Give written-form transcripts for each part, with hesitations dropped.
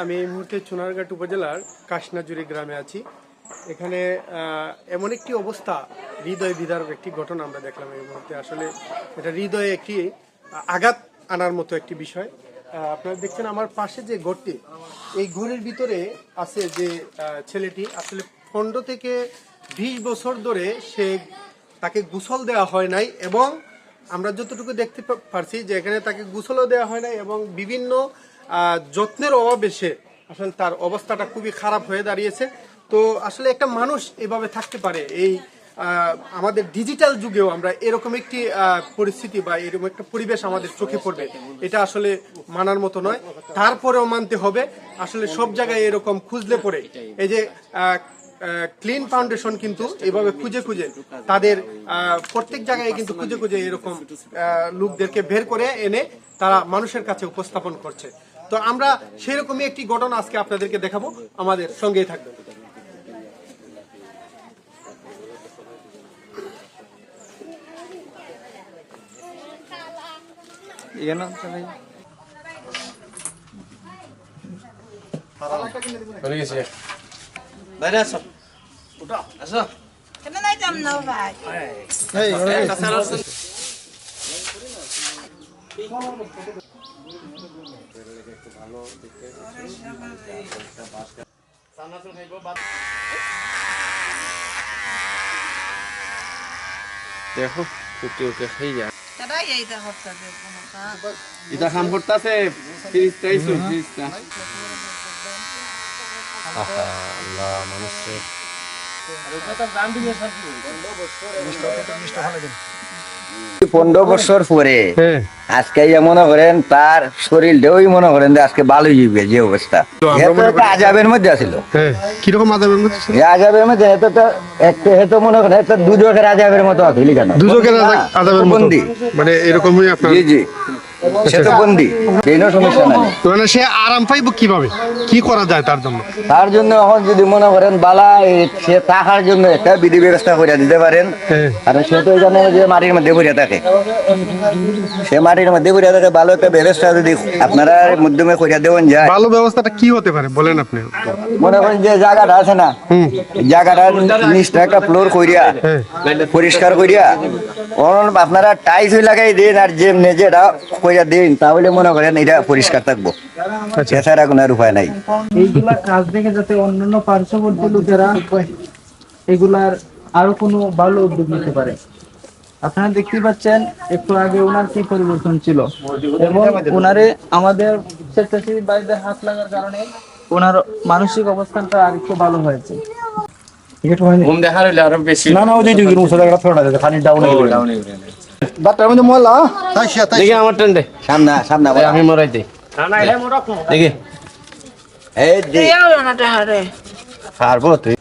আমি এই মুহূর্তে চুনারঘাট উপজেলার কাশনাজুরি গ্রামে আছি। এখানে এমন একটি অবস্থা, হৃদয় বিদারক একটি ঘটনা আমরা দেখলাম এই মুহূর্তে। আসলে এটা হৃদয়ে একটি আঘাত আনার মতো একটি বিষয়। আপনারা দেখছেন আমার পাশে যে ঘরটি, এই ঘরের ভিতরে আছে যে ছেলেটি, আসলে 15 থেকে 20 বছর ধরে তাকে গোসল দেওয়া হয় নাই, এবং আমরা যতটুকু দেখতে পারছি যে এখানে তাকে গোসলও দেওয়া হয় নাই, এবং বিভিন্ন যত্নের অভাবে আসলে তার অবস্থাটা খুবই খারাপ হয়ে দাঁড়িয়েছে। তো আসলে একটা মানুষ এভাবে থাকতে পারে, এই আমাদের ডিজিটাল যুগেও আমরা এরকম একটি পরিস্থিতি বা এরকম একটা পরিবেশ আমাদের চোখে পড়বে, এটা আসলে মানার মতো নয়। তারপরেও মানতে হবে, আসলে সব জায়গায় এরকম খুঁজলে পড়ে এই যে ক্লিন ফাউন্ডেশন কিন্তু এভাবে খুঁজে খুঁজে তাদের প্রত্যেক জায়গায় কিন্তু খুঁজে খুঁজে এরকম লোকদেরকে বের করে এনে তারা মানুষের কাছে উপস্থাপন করছে। তো আমরা সেরকমই একটি ঘটনা আজকে আপনাদেরকে দেখাবো, আমাদের সঙ্গেই থাকবে। দেখো এটা কাম করতেছে মানুষের 15 বছর পরে আজকে মনে করেন তার শরীরটাও মনে করেন আজকে ভালো যাবে যে অবস্থা। আজাবের মধ্যে আছিল, কিরকম আজাবের মধ্যে? আজাবের মধ্যে একটা মনে করেন একটা দুজকের আজাবের মতো আছিল। কেন দুজকের আজাবের মতো? মানে এরকমই আপনার? জি জি, সে তো বন্দি, কোনো সমস্যা নাই। মানে সে আরাম পাইব কিভাবে, কি করা যায় তার জন্য? তার জন্য এখন যদি মনে করেন বালা সে থাকার জন্য একটা বিধি ব্যবস্থা করে দিতে পারেন। আর সে তো এখানে যে মাটির মধ্যে পড়ে থাকে, সে মাটির মধ্যে পড়ে থাকে, ভালো একটা ব্যবস্থা যদি আপনারা মাধ্যমে করে দেওয়া যায়। ভালো ব্যবস্থাটা কি হতে পারে বলেন আপনি? মনে করেন যে জায়গাটা আছে না, জায়গাটা নিচটা একটা ফ্লোর করিয়া পরিষ্কার করিয়া আপনারা টাইলস লাগাই দিন, আর যে যেটা কইরা দিন, তাহলে মনে করেন এটা পরিষ্কার থাকবো। এছাড়া কোনো উপায় নাই। এইগুলা কাজ দেখে যাতে অন্যান্য পার্শ্ববর্তী লোকেরা এগুলার আরো কোনো ভালো উদ্যোগ নিতে পারে। আপনারা দেখতে পাচ্ছেন একটু আগে ওনার কি পরিবর্তন ছিল, এবং ওনারে আমাদের স্বেচ্ছাসেবী বাড়িতে হাত লাগার কারণে ওনার মানসিক অবস্থানটা আর একটু ভালো হয়েছে। আমি মরাই দিই দেখি পারবো তুই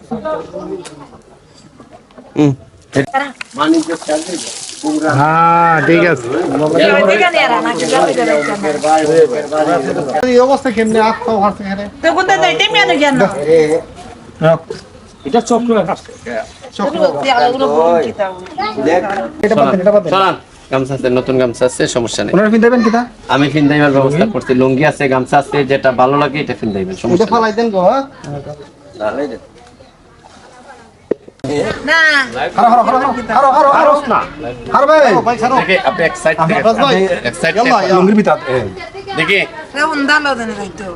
ঠিক আছে। এই অবস্থা কেমনে এটা চক্র গামছা আছে, নতুন গামছা আছে, সমস্যা নেই। আমি ফিন্দাইবার ব্যবস্থা করছি, লুঙ্গি আছে, গামছা আছে, যেটা ভালো লাগে এটা ফিন্দাইবেন, সমস্যা দেখি।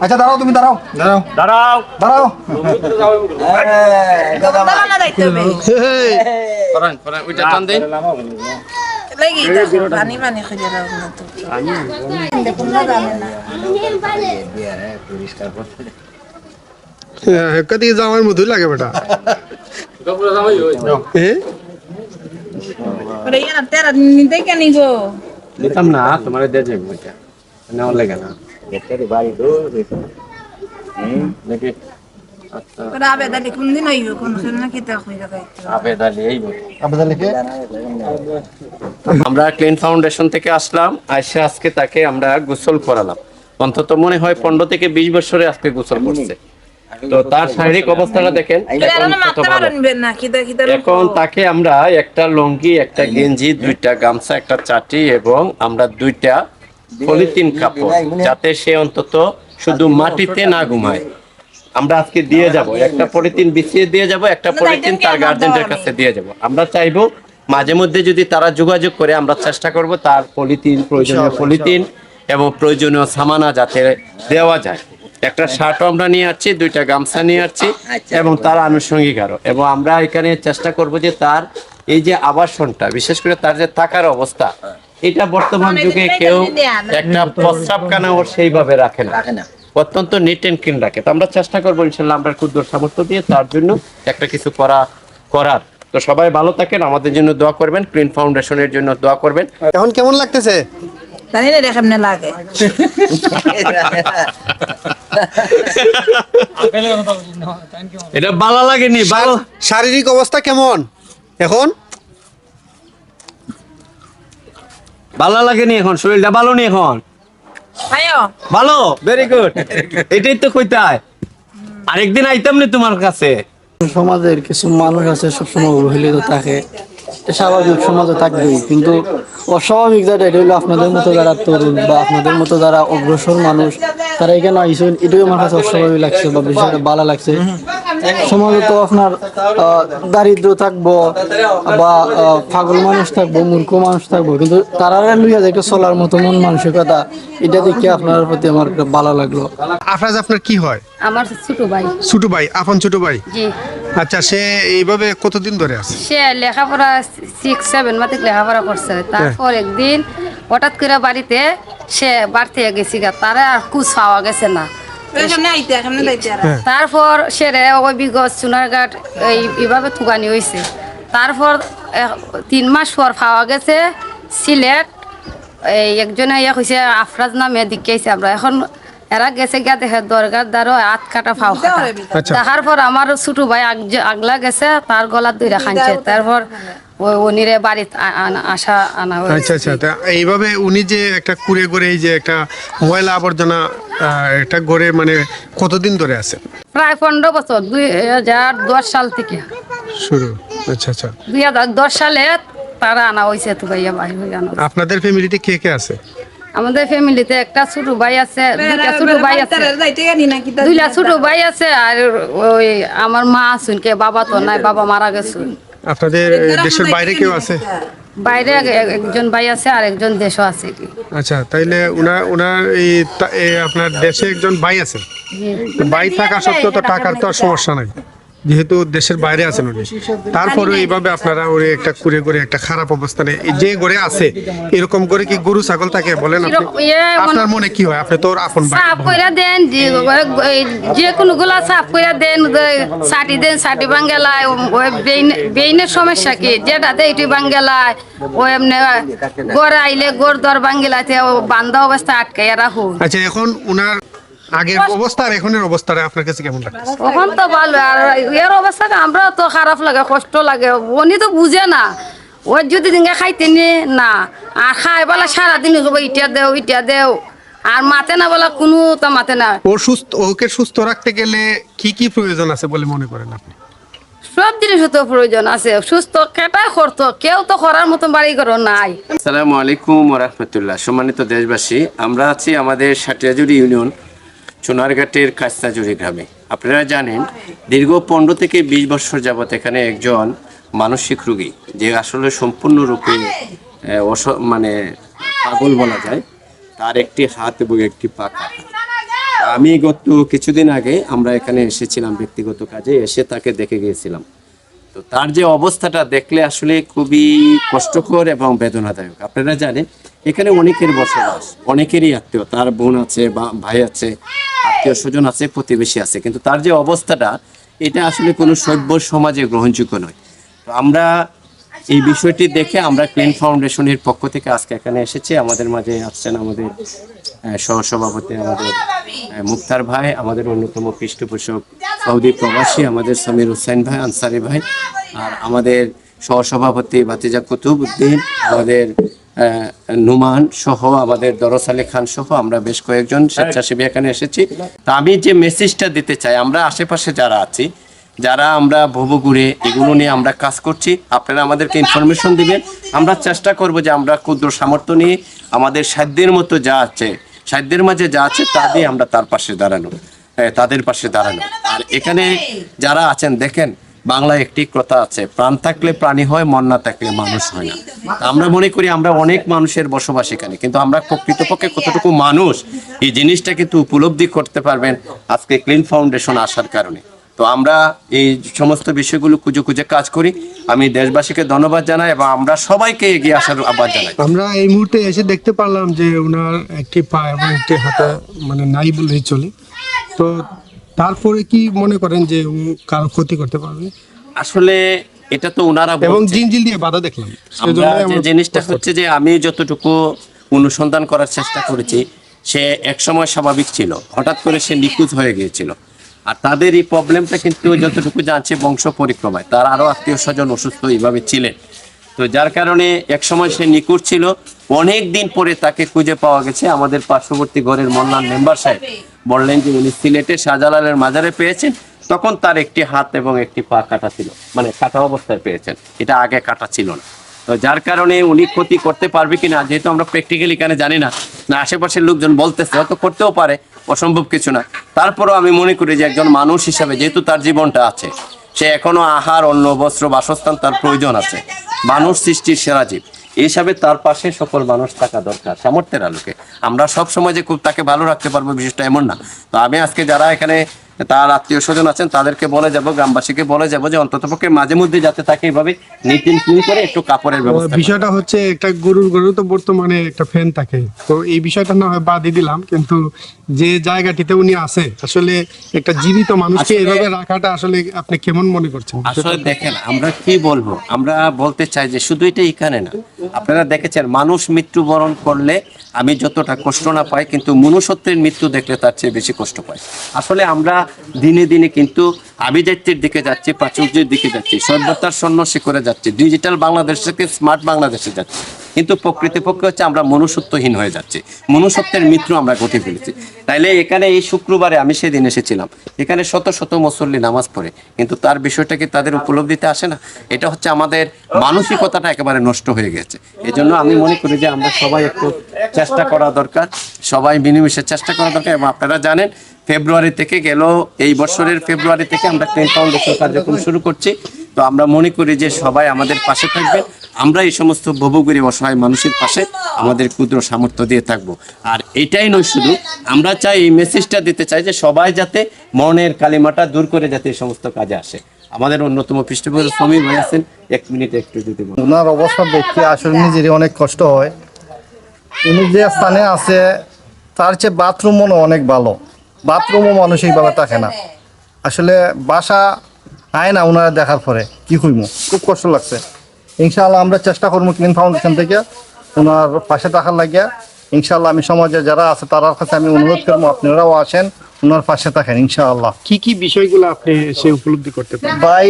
আচ্ছা দাঁড়াও, তুমি দাঁড়াও দাঁড়াও দাঁড়াও দাঁড়াও। ওইটা টান দেন। কদি যাওয়ার মতোই লাগে বেটা। নিতাম না, তোমার দিয়ে যাবো, ওইটা নেওয়ার লাগে না। দেখি আমরা ক্লিন ফাউন্ডেশন থেকে আসলাম, আজকে তাকে আমরা গোসল করালাম। অন্তত মনে হয় 15 থেকে 20 বছরে আজকে গোসল করছে। তো তার শারীরিক অবস্থাটা দেখেন, এখন তাকে আমরা একটা লুঙ্গি, একটা গেঞ্জি, 2টা গামছা, একটা চাটি এবং আমরা 2টা পলিথিন কাপড়, যাতে সে অন্তত শুধু মাটিতে না ঘুমায়। আমরা আজকে দিয়ে যাব, একটা পলিথিন বিছিয়ে দিয়ে যাব, একটা পলিথিন তার গার্জেনদের কাছে দিয়ে যাব। আমরা চাইবো মাঝে মধ্যে যদি তারা যোগাযোগ করে, আমরা চেষ্টা করব তার পলিথিন, প্রয়োজনীয় পলিথিন এবং প্রয়োজনীয় সামানা যাতে দেওয়া যায়। একটা শার্টও আমরা নিয়ে আসছি, 2টা গামছা নিয়ে আসছি এবং তার আনুষঙ্গিক আরো। এবং আমরা এখানে চেষ্টা করব যে তার এই যে আবাসনটা, বিশেষ করে তার যে থাকার অবস্থা, এটা বর্তমান যুগে কেউ একটা প্রস্রাবখানাও সেইভাবে রাখে না, অত্যন্ত নিট এন্ড ক্লিন রাখে। তো আমরা চেষ্টা করবো ইনশাল্লাহ আমরা ক্ষুদ্র সামর্থ্য দিয়ে তার জন্য একটা কিছু করার। তো সবাই ভালো থাকেন, আমাদের জন্য দোয়া করবেন, ক্লিন ফাউন্ডেশনের জন্য দোয়া করবেন। এখন কেমন লাগতেছে? জানি না রে কেমনে লাগে। এটা ভালো লাগেনি? ভালো। শারীরিক অবস্থা কেমন এখন? ভালো লাগেনি এখন? শরীরটা ভালো নেই এখন? আয়ো ভালো, ভেরি গুড। এটাই তো কইতাই, আরেকদিন আইতাম না তোমার কাছে। সমাজের কিছু মানুষ আছে সবসময় অবহেলিত থাকে, এটা স্বাভাবিক, সমাজে থাকবেই। কিন্তু অস্বাভাবিক যেটা, এটা হলো আপনাদের মতো যারা তরুণ বা আপনাদের মতো যারা অগ্রসর মানুষ, তারা এখানে আইসেন, এটাই আমার কাছে অস্বাভাবিক লাগছে বা বিষয়টা ভালো লাগছে। সমাজে তো আপনার দারিদ্র থাকবো বা পাগল মানুষ থাকবো, মূর্খ মানুষ থাকবো, কিন্তু তারা লইয়া যে চলার মতো মন মানসিকতা, এটা দেখে আপনার প্রতি আমার একটা ভালো লাগলো। আফরাজ আপনার কি হয়? আমার ছোট ভাই। ছোট ভাই? আপন ছোট ভাই? জি। আচ্ছা, সে এইভাবে কতদিন ধরে আছে? সে লেখাপড়া 6-7 মাত্র লেখাপড়া করছে। তারপর একদিন হঠাৎ করে বাড়িতে সে বাড়তে গেছি গা, তারা আর কুছ পাওয়া গেছে না। তারপর সে ওই বিগত সোনারঘাট এইভাবে থুগানি হয়েছে। তারপর 3 মাস পর পাওয়া গেছে সিলেট। এই একজনে ইয়ে হয়েছে আফরাজ নামে দিকেছে। আমরা এখন এরা গেছে গিয়া দেখে দরগার দ্বারো 8 কাটা ফাও কাটা। দেখার পর আমার ছোট ভাই আগলা গেছে, তার গলা 2 খাইছে। তারপর ওই উনিরে বাড়িতে আনা হয়েছে। আচ্ছা আচ্ছা, তা এইভাবে উনি যে একটা কুড়ে করে এই যে একটা ময়লা আবর্জনা একটা গড়ে, মানে কতদিন ধরে আছে? প্রায় 15 বছর, 2010 সাল থেকে শুরু। আচ্ছা আচ্ছা, 2010 সালে তারা আনা হয়েছে। তো ভাইয়া ভাই হয়ে আনা। আপনাদের ফ্যামিলিতে কে কে আছে? আমাদের ফ্যামিলিতে একটা ছোট ভাই আছে, 2টা ছোট ভাই আছে, 2টা ছোট ভাই আছে। আর ওই আমার মা শুনকে, বাবা তো নাই, বাবা মারা গেছে। আপনাদের দেশের বাইরে কেউ আছে? বাইরে একজন ভাই আছে আর একজন দেশও আছে। আচ্ছা, তাইলে ওনার আপনার দেশে একজন ভাই আছে। ভাই থাকা সত্ত্বেও তো টাকার তো আর সমস্যা নাই, যেহেতু দেশের বাইরে আছেন উনি। তারপরে এইভাবে আপনারা ওরে একটা কুড়ে করে একটা খারাপ অবস্থানে যে গড়ে আছে, এরকম করে কি গরু ছাগল থাকে বলেন আপনি? আপনার মনে কি হয়? আপনি তো ওর আপন ভাই। সাফ করে দেন, যে কোনো গুলা সাফ করে দেন, সাটি বাঙ্গেলায়। ওই বেইনের সমস্যা কি, যেটাতে এটি বাঙ্গেলায়, ও এমনি গড় আইলে গড় দর বাঙ্গেলাতে বান্ধা অবস্থা আটকে রাখুন। আচ্ছা, এখন উনার আগের অবস্থা আর এখনের অবস্থাটা আপনার কাছে কেমন লাগে? তখন তো ভালো, আর এর অবস্থা আমরা তো খারাপ লাগে, কষ্ট লাগে। উনি তো বুঝে না। ওর যদি দিনকে খাইতে না, আর খাই বলা সারাদিন ইটা দেও, আর মাতে না বলা কোনো তো মাতে না। ওকে সুস্থ রাখতে গেলে কি কি প্রয়োজন আছে বলে মনে করেন আপনি? সব জিনিস তো প্রয়োজন আছে। সুস্থ কেটা করতো, কেউ তো করার মতো বাড়ি ঘর নাই। আসসালামু আলাইকুম ওয়া রাহমাতুল্লাহ। সম্মানিত দেশবাসী, আমরা আছি আমাদের সাটিয়াজুড়ি ইউনিয়ন চুনারঘাটের কাস্তাজুড়ি গ্রামে। আপনারা জানেন দীর্ঘ 15 থেকে 20 বছর যাবত এখানে একজন মানসিক রোগী, যে আসলে সম্পূর্ণরূপে মানে পাগল বলা যায়, তার একটি হাত এবং একটি পা কাটা। আমি গত কিছুদিন আগে আমরা এখানে এসেছিলাম ব্যক্তিগত কাজে, এসে তাকে দেখে গিয়েছিলাম। তো তার যে অবস্থাটা দেখলে আসলে খুবই কষ্টকর এবং বেদনাদায়ক। আপনারা জানেন এখানে অনেকের বসবাস, অনেকেরই আত্মীয়, তার বোন আছে বা ভাই আছে, আত্মীয় স্বজন আছে, প্রতিবেশী আছে, কিন্তু তার যে অবস্থাটা, এটা আসলে কোনো সভ্য সমাজে গ্রহণযোগ্য নয়। তো আমরা এই বিষয়টি দেখে আমরা ক্লিন ফাউন্ডেশনের পক্ষ থেকে আজকে এখানে এসেছি। আমাদের মাঝে আসছেন আমাদের সহসভাপতি আমাদের মুক্তার ভাই, আমাদের অন্যতম পৃষ্ঠপোষক সৌদি প্রবাসী আমাদের সমীর হুসাইন ভাই, আনসারি ভাই, আর আমাদের সহসভাপতি ভাতিজা কুতুবউদ্দিন, আমাদের নুমান সহ, আমাদের দরস আলী খান সহ আমরা বেশ কয়েকজন স্বেচ্ছাসেবী এখানে এসেছি। তা আমি যে মেসেজটা দিতে চাই, আমরা আশেপাশে যারা আছি, যারা আমরা ভবঘুরে এগুলো নিয়ে আমরা কাজ করছি, আপনারা আমাদেরকে ইনফরমেশন দিবেন। আমরা চেষ্টা করব যে আমরা ক্ষুদ্র সামর্থ্য নিয়ে আমাদের সাধ্যের মতো যা আছে সাধ্যের মাঝে যা আছে তা দিয়ে আমরা তার পাশে দাঁড়ানো, তাদের পাশে দাঁড়ানো। আর এখানে যারা আছেন দেখেন, বাংলায় একটি কথা আছে, প্রাণ থাকলে প্রাণী হয়, মন না থাকলে মানুষ হয় না। আমরা মনে করি আমরা অনেক মানুষের বসবাস এখানে, কিন্তু আমরা প্রকৃতপক্ষে কতটুকু মানুষ এই জিনিসটা কিন্তু উপলব্ধি করতে পারবেন আজকে ক্লিন ফাউন্ডেশন আসার কারণে। তো আমরা এই সমস্ত বিষয়গুলো খুঁজে খুঁজে কাজ করি। আমি দেশবাসীকে ধন্যবাদ জানাই এবং আমরা সবাইকে এগিয়ে আসার আহ্বান জানাই। আমরা এই মুহূর্তে এসে দেখতে পারলাম যে ওনার একটি পা এবং একটি হাতে মানে নাই বলেই চলে। তো তারপরে কি মনে করেন যে ও কারো ক্ষতি করতে পারবে? আসলে এটা তো ওনারা এবং বলছে। জিনজিল দিয়ে বাধা দেখলাম। আমরা যে জিনিসটা হচ্ছে যে আমি যতটুকু অনুসন্ধান করার চেষ্টা করেছি, সে একসময় স্বাভাবিক ছিল, হঠাৎ করে সে নিখোঁজ হয়ে গিয়েছিল। আর তাদের এই প্রবলেমটা কিন্তু যতটুকু জানছে বংশ পরিক্রমায়, তার আরো আত্মীয় স্বজন অসুস্থ এইভাবে ছিলেন। তো যার কারণে একসময় সে নিখোঁজ ছিল, অনেক দিন পরে তাকে খুঁজে পাওয়া গেছে। আমাদের পার্শ্ববর্তী ঘরের মোল্লার মেম্বার সাহেব বললেন যে উনি সিলেটে শাহজালালের মাজারে পেয়েছেন, তখন তার একটি হাত এবং একটি পা কাটা ছিল, মানে কাটা অবস্থায় পেয়েছেন, এটা আগে কাটা ছিল না। তো যার কারণে উনি ক্ষতি করতে পারবে কিনা, যেহেতু আমরা প্র্যাকটিক্যালি এখানে জানি না, না আশেপাশের লোকজন বলতেছে হয়তো করতেও পারে, অসম্ভব কিছু না। তারপরেও আমি মনে করি যে একজন মানুষ হিসাবে যেহেতু তার জীবনটা আছে, সে এখনো আহার, অন্ন, বস্ত্র, বাসস্থান তার প্রয়োজন আছে। মানুষ সৃষ্টির সেরা জীব, এই হিসাবে তার পাশে সকল মানুষ থাকা দরকার সামর্থ্যের আলোকে। আমরা সব সময় যে খুব তাকে ভালো রাখতে পারবো বিষয়টা এমন না। তো আমি আজকে যারা এখানে তার আত্মীয় স্বজন আছেন তাদেরকে বলে যাব, গ্রামবাসীকে বলে যাব যে অন্ততপক্ষে মাঝে মধ্যে যাতে তাকে এইভাবে নিট এন্ড ক্লিন করে একটু কাপড়ের ব্যবস্থা। বিষয়টা হচ্ছে একটা গরু তো বর্তমানে একটা ফ্যান থাকে, তো এই বিষয়টা না হয় বাদই দিলাম, কিন্তু যে জায়গাটিতে উনি আছে আসলে একটা জীবিত মানুষকে এভাবে রাখাটা আসলে আপনি কেমন মনে করছেন? আসলে দেখেন, আমরা কি বলবো, আমরা বলতে চাই যে শুধু এটা এখানে না, আপনারা দেখেছেন মানুষ মৃত্যুবরণ করলে আমি যতটা কষ্ট না পাই, কিন্তু মনুষ্যত্বের মৃত্যু দেখলে তার চেয়ে বেশি কষ্ট পাই। আসলে আমরা দিনে দিনে কিন্তু আভিজাত্যের দিকে যাচ্ছি, প্রাচুর্যের দিকে যাচ্ছি, সভ্যতার স্বর্ণ শিখরে যাচ্ছি, ডিজিটাল বাংলাদেশ থেকে স্মার্ট বাংলাদেশে যাচ্ছি, কিন্তু প্রকৃতপক্ষে হচ্ছে আমরা মনুষ্যত্বহীন হয়ে যাচ্ছি, মনুষ্যত্বের মৃত্যু আমরা ঘটে ফেলেছি। তাইলে এখানে এই শুক্রবারে আমি সেদিন এসেছিলাম, এখানে শত শত মুসল্লি নামাজ পড়ে, কিন্তু তার বিষয়টা কি তাদের উপলব্ধিতে আসে না? এটা হচ্ছে আমাদের মানসিকতাটা একেবারে নষ্ট হয়ে গেছে। এই জন্য আমি মনে করি যে আমরা সবাই একটু চেষ্টা করা দরকার, সবাই মিলেমিশে চেষ্টা করা দরকার। এবং আপনারা জানেন ফেব্রুয়ারি থেকে এই বছরের ফেব্রুয়ারি থেকে আমরা ক্লিন ফাউন্ডেশন কার্যক্রম শুরু করছি। তো আমরা মনে করি যে সবাই আমাদের পাশে থাকবেন, আমরা এই সমস্ত ভবঘুরে অসহায় মানুষের পাশে আমাদের ক্ষুদ্র সামর্থ্য দিয়ে থাকবো। আর এটাই নয়, শুধু আমরা চাই এই মেসেজটা দিতে চাই যে সবাই যাতে মনের কালিমাটা দূর করে যাতে এই সমস্ত কাজে আসে। আমাদের অন্যতম পৃষ্ঠপোষক সমীর ভাই আছেন, 1 মিনিট একটু যদি বলেন। ওনার অবস্থা দেখতে আসলে নিজেরই অনেক কষ্ট হয়। উনি যে স্থানে আছে তার চেয়ে বাথরুমও অনেক ভালো, বাথরুমও মানসিকভাবে থাকে না। আসলে বাসা আয় না ওনারা দেখার পরে কি হইব, খুব কষ্ট লাগছে। ইনশাআল্লাহ আমরা চেষ্টা করবো ক্লিন ফাউন্ডেশন থেকে ওনার পাশে থাকার লাগিয়া। ইনশাআল্লাহ আমি সমাজে যারা আছে তার কাছে আমি অনুরোধ করবো আপনারাও আসেন, ওনার পাশে থাকেন ইনশাআল্লাহ। কি কি বিষয়গুলো আপনি সে উপলব্ধি করতে পারেন? ভাই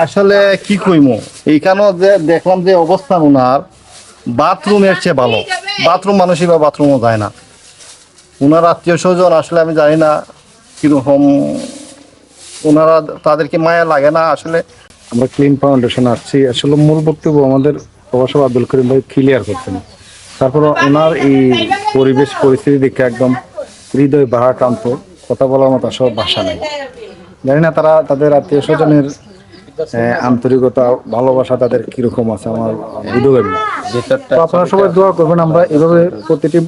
আসলে কি কইমু, এইখানেও যে দেখলাম যে অবস্থান ওনার বাথরুমের চেয়ে ভালো, বাথরুম মানসিক বা বাথরুমও যায় না। ওনার আত্মীয় স্বজন আসলে আমি জানি না কিরকম, ওনারা তাদেরকে মায়া লাগে না আসলে। আমরা ক্লিন ফাউন্ডেশন আসছি, আসলে মূল বক্তব্য আমাদের প্রভাষক আব্দুল করিম ভাই ক্লিয়ার করছেন। তারপরে ওনার এই পরিবেশ পরিস্থিতি দেখে একদম হৃদয় বাহাকান্ত, কথা বলার মতো সব ভাষা নেই। জানি না তারা তাদের আত্মীয় স্বজনের আন্তরিকতা ভালোবাসা তাদের কিরকম আছে আমার বুধগামী। তো আপনারা সবাই দোয়া করবেন, আমরা এভাবে প্রতিটি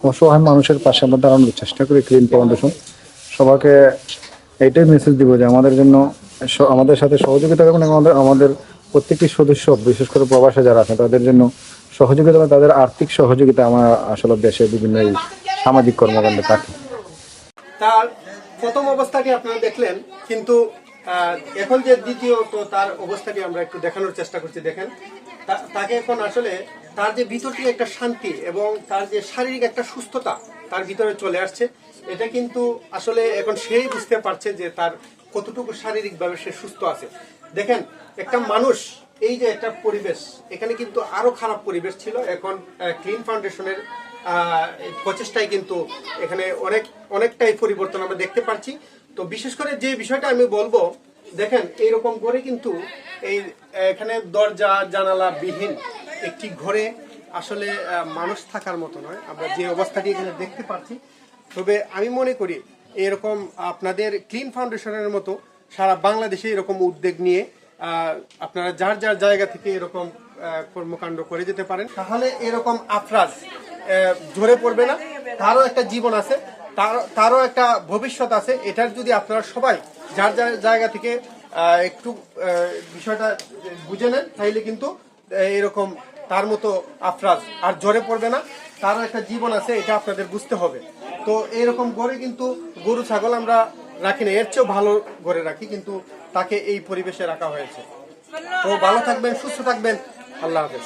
অসহায় মানুষের পাশে আমরা দাঁড়ানোর চেষ্টা করি ক্লিন ফাউন্ডেশন। সবাইকে এইটাই মেসেজ দিব যে আমাদের জন্য আমাদের সাথে সহযোগিতা করবেন এবং আমাদের প্রত্যেকটি সদস্য, বিশেষ করে প্রবাসে যারা আছে তাদের জন্য সহযোগিতা, তাদের আর্থিক সহযোগিতা আমার আসলে দেশে বিভিন্ন এই সামাজিক কর্মকাণ্ডে থাকে। তার প্রথম অবস্থাকে আপনারা দেখলেন, কিন্তু এখন যে দ্বিতীয়ত তার অবস্থাকে আমরা একটু দেখানোর চেষ্টা করছি। দেখেন তাকে এখন আসলে তার যে ভিতরটি একটা শান্তি এবং তার যে শারীরিক একটা সুস্থতা তার ভিতরে চলে আসছে। এটা কিন্তু আসলে এখন সেই বুঝতে পারছে যে তার কতটুকু শারীরিকভাবে সে সুস্থ আছে। দেখেন একটা মানুষ, এই যে একটা পরিবেশ, এখানে কিন্তু আরো খারাপ পরিবেশ ছিল, এখন ক্লিন ফাউন্ডেশনের প্রচেষ্টায় কিন্তু এখানে অনেকটাই পরিবর্তন আমরা দেখতে পাচ্ছি। তো বিশেষ করে যে বিষয়টা আমি বলবো, দেখেন এইরকম করে কিন্তু এখানে দরজা জানালা বিহীন একটি ঘরে আসলে মানুষ থাকার মতো নয়, আমরা যে অবস্থাটি এখানে দেখতে পাচ্ছি। তবে আমি মনে করি এরকম আপনাদের ক্লিন ফাউন্ডেশনের মতো সারা বাংলাদেশে এরকম উদ্যোগ নিয়ে আপনারা যার যার জায়গা থেকে এরকম কর্মকাণ্ড করে যেতে পারেন, তাহলে এরকম আফরাজ ঝরে পড়বে না। তারও একটা জীবন আছে, তারও একটা ভবিষ্যৎ আছে। এটার যদি আপনারা সবাই যার যার জায়গা থেকে একটু বিষয়টা বুঝে নেন, তাইলে কিন্তু এরকম তার মতো আফরাজ আর ঝরে পড়বে না। তারও একটা জীবন আছে, এটা আপনাদের বুঝতে হবে। তো এরকম গড়ে কিন্তু গরু ছাগল আমরা রাখি না, এর চেয়েও ভালো গড়ে রাখি, কিন্তু তাকে এই পরিবেশে রাখা হয়েছে। তো ভালো থাকবেন, সুস্থ থাকবেন, আল্লাহ হাফেজ।